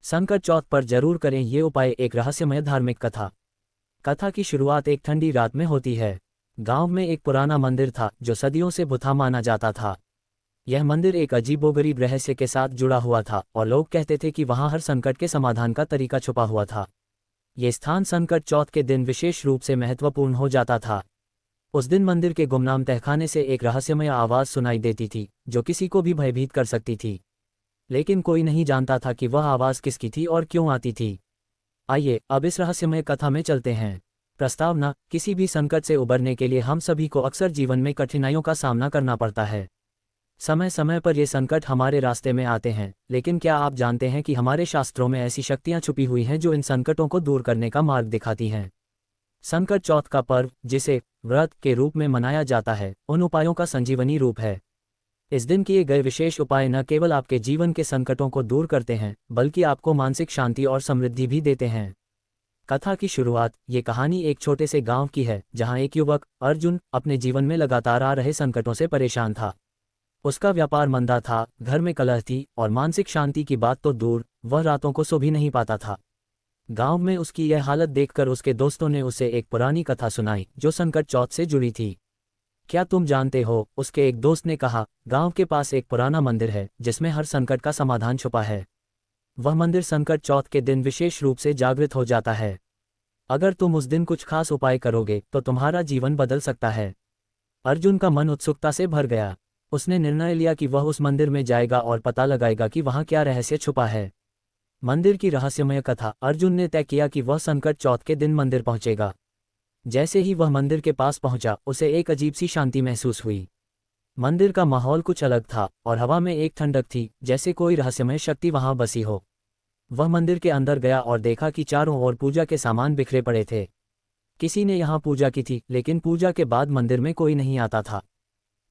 संकट चौथ पर जरूर करें ये उपाय। एक रहस्यमय धार्मिक कथा। कथा की शुरुआत एक ठंडी रात में होती है। गांव में एक पुराना मंदिर था जो सदियों से भूता माना जाता था। यह मंदिर एक अजीबोगरीब रहस्य के साथ जुड़ा हुआ था और लोग कहते थे कि वहां हर संकट के समाधान का तरीका छुपा हुआ था। ये स्थान संकट चौथ के दिन विशेष रूप से महत्वपूर्ण हो जाता था। उस दिन मंदिर के गुमनाम तहखाने से एक रहस्यमय आवाज सुनाई देती थी जो किसी को भी भयभीत कर सकती थी, लेकिन कोई नहीं जानता था कि वह आवाज़ किसकी थी और क्यों आती थी। आइए अब इस रहस्यमय कथा में चलते हैं। प्रस्तावना: किसी भी संकट से उबरने के लिए हम सभी को अक्सर जीवन में कठिनाइयों का सामना करना पड़ता है। समय समय पर ये संकट हमारे रास्ते में आते हैं, लेकिन क्या आप जानते हैं कि हमारे शास्त्रों में ऐसी शक्तियां छुपी हुई हैं जो इन संकटों को दूर करने का मार्ग दिखाती हैं। संकट चौथ का पर्व, जिसे व्रत के रूप में मनाया जाता है, उन उपायों का संजीवनी रूप है। इस दिन किए गए विशेष उपाय न केवल आपके जीवन के संकटों को दूर करते हैं, बल्कि आपको मानसिक शांति और समृद्धि भी देते हैं। कथा की शुरुआत: ये कहानी एक छोटे से गांव की है जहां एक युवक, अर्जुन, अपने जीवन में लगातार आ रहे संकटों से परेशान था। उसका व्यापार मंदा था, घर में कलह थी और मानसिक शांति की बात तो दूर, वह रातों को सो भी नहीं पाता था। गांव में उसकी यह हालत देखकर उसके दोस्तों ने उसे एक पुरानी कथा सुनाई जो संकट चौथ से जुड़ी थी। क्या तुम जानते हो, उसके एक दोस्त ने कहा, गांव के पास एक पुराना मंदिर है जिसमें हर संकट का समाधान छुपा है। वह मंदिर संकट चौथ के दिन विशेष रूप से जागृत हो जाता है। अगर तुम उस दिन कुछ खास उपाय करोगे तो तुम्हारा जीवन बदल सकता है। अर्जुन का मन उत्सुकता से भर गया। उसने निर्णय लिया कि वह उस मंदिर में जाएगा और पता लगाएगा कि वहां क्या रहस्य छुपा है। मंदिर की रहस्यमय कथा: अर्जुन ने तय किया कि वह संकट चौथ के दिन मंदिर पहुंचेगा। जैसे ही वह मंदिर के पास पहुंचा, उसे एक अजीब सी शांति महसूस हुई। मंदिर का माहौल कुछ अलग था और हवा में एक ठंडक थी, जैसे कोई रहस्यमय शक्ति वहां बसी हो। वह मंदिर के अंदर गया और देखा कि चारों ओर पूजा के सामान बिखरे पड़े थे। किसी ने यहाँ पूजा की थी, लेकिन पूजा के बाद मंदिर में कोई नहीं आता था।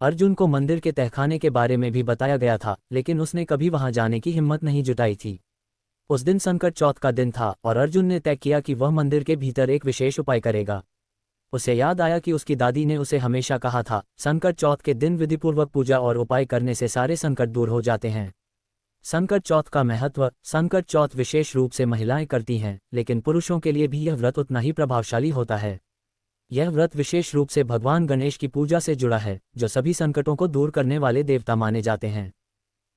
अर्जुन को मंदिर के तहखाने के बारे में भी बताया गया था, लेकिन उसने कभी वहां जाने की हिम्मत नहीं जुटाई थी। उस दिन संकट चौथ का दिन था और अर्जुन ने तय किया कि वह मंदिर के भीतर एक विशेष उपाय करेगा। उसे याद आया कि उसकी दादी ने उसे हमेशा कहा था, संकट चौथ के दिन विधिपूर्वक पूजा और उपाय करने से सारे संकट दूर हो जाते हैं। संकट चौथ का महत्व: संकट चौथ विशेष रूप से महिलाएं करती हैं, लेकिन पुरुषों के लिए भी यह व्रत उतना ही प्रभावशाली होता है। यह व्रत विशेष रूप से भगवान गणेश की पूजा से जुड़ा है, जो सभी संकटों को दूर करने वाले देवता माने जाते हैं।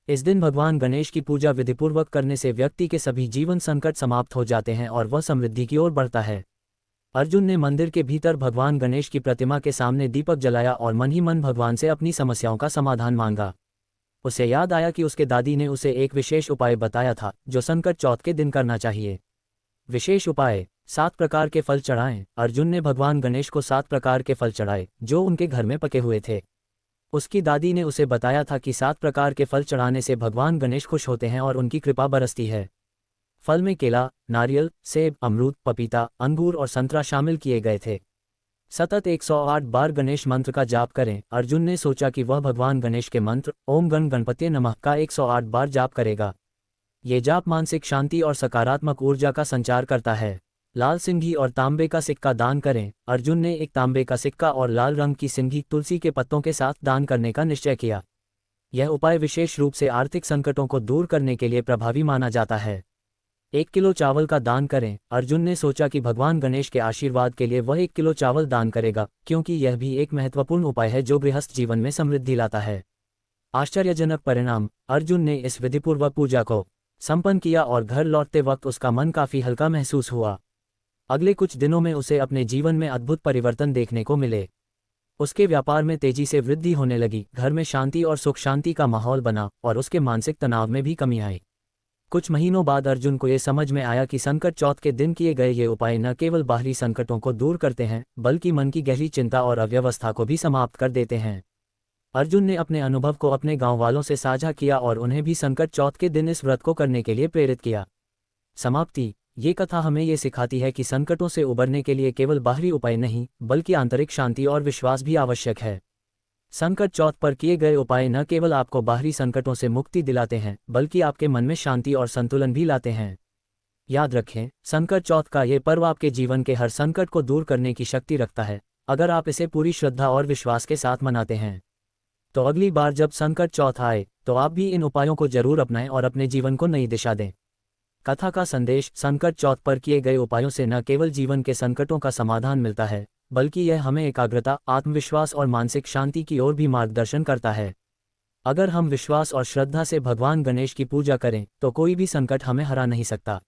इस दिन भगवान गणेश की पूजा विधिपूर्वक करने से व्यक्ति के सभी जीवन संकट समाप्त हो जाते हैं और वह समृद्धि की ओर बढ़ता है। अर्जुन ने मंदिर के भीतर भगवान गणेश की प्रतिमा के सामने दीपक जलाया और मन ही मन भगवान से अपनी समस्याओं का समाधान मांगा। उसे याद आया कि उसके दादी ने उसे एक विशेष उपाय बताया था जो संकट चौथ के दिन करना चाहिए। विशेष उपाय: 7 प्रकार के फल चढ़ाएं। अर्जुन ने भगवान गणेश को 7 प्रकार के फल चढ़ाए जो उनके घर में पके हुए थे। उसकी दादी ने उसे बताया था कि 7 प्रकार के फल चढ़ाने से भगवान गणेश खुश होते हैं और उनकी कृपा बरसती है। फल में केला, नारियल, सेब, अमरूद, पपीता, अंगूर और संतरा शामिल किए गए थे। सतत 108 बार गणेश मंत्र का जाप करें। अर्जुन ने सोचा कि वह भगवान गणेश के मंत्र ओम गण गणपतये नमः का 108 बार जाप करेगा। ये जाप मानसिक शांति और सकारात्मक ऊर्जा का संचार करता है। लाल सिंघी और तांबे का सिक्का दान करें। अर्जुन ने एक तांबे का सिक्का और लाल रंग की सिंघी तुलसी के पत्तों के साथ दान करने का निश्चय किया। यह उपाय विशेष रूप से आर्थिक संकटों को दूर करने के लिए प्रभावी माना जाता है। 1 किलो चावल का दान करें। अर्जुन ने सोचा कि भगवान गणेश के आशीर्वाद के लिए वह 1 किलो चावल दान करेगा, क्योंकि यह भी एक महत्वपूर्ण उपाय है जो गृहस्थ जीवन में समृद्धि लाता है। आश्चर्यजनक परिणाम: अर्जुन ने इस विधिपूर्वक पूजा को संपन्न किया और घर लौटते वक्त उसका मन काफी हल्का महसूस हुआ। अगले कुछ दिनों में उसे अपने जीवन में अद्भुत परिवर्तन देखने को मिले। उसके व्यापार में तेजी से वृद्धि होने लगी, घर में शांति और सुख शांति का माहौल बना और उसके मानसिक तनाव में भी कमी आई। कुछ महीनों बाद अर्जुन को ये समझ में आया कि संकट चौथ के दिन किए गए ये उपाय न केवल बाहरी संकटों को दूर करते हैं, बल्कि मन की गहरी चिंता और अव्यवस्था को भी समाप्त कर देते हैं। अर्जुन ने अपने अनुभव को अपने गांव वालों से साझा किया और उन्हें भी संकट चौथ के दिन इस व्रत को करने के लिए प्रेरित किया। समाप्ति: ये कथा हमें ये सिखाती है कि संकटों से उबरने के लिए केवल बाहरी उपाय नहीं, बल्कि आंतरिक शांति और विश्वास भी आवश्यक है। संकट चौथ पर किए गए उपाय न केवल आपको बाहरी संकटों से मुक्ति दिलाते हैं, बल्कि आपके मन में शांति और संतुलन भी लाते हैं। याद रखें, संकट चौथ का ये पर्व आपके जीवन के हर संकट को दूर करने की शक्ति रखता है, अगर आप इसे पूरी श्रद्धा और विश्वास के साथ मनाते हैं। तो अगली बार जब संकट चौथ आए, तो आप भी इन उपायों को जरूर अपनाएं और अपने जीवन को नई दिशा दें। कथा का संदेश: संकट चौथ पर किए गए उपायों से न केवल जीवन के संकटों का समाधान मिलता है, बल्कि यह हमें एकाग्रता, आत्मविश्वास और मानसिक शांति की ओर भी मार्गदर्शन करता है। अगर हम विश्वास और श्रद्धा से भगवान गणेश की पूजा करें तो कोई भी संकट हमें हरा नहीं सकता।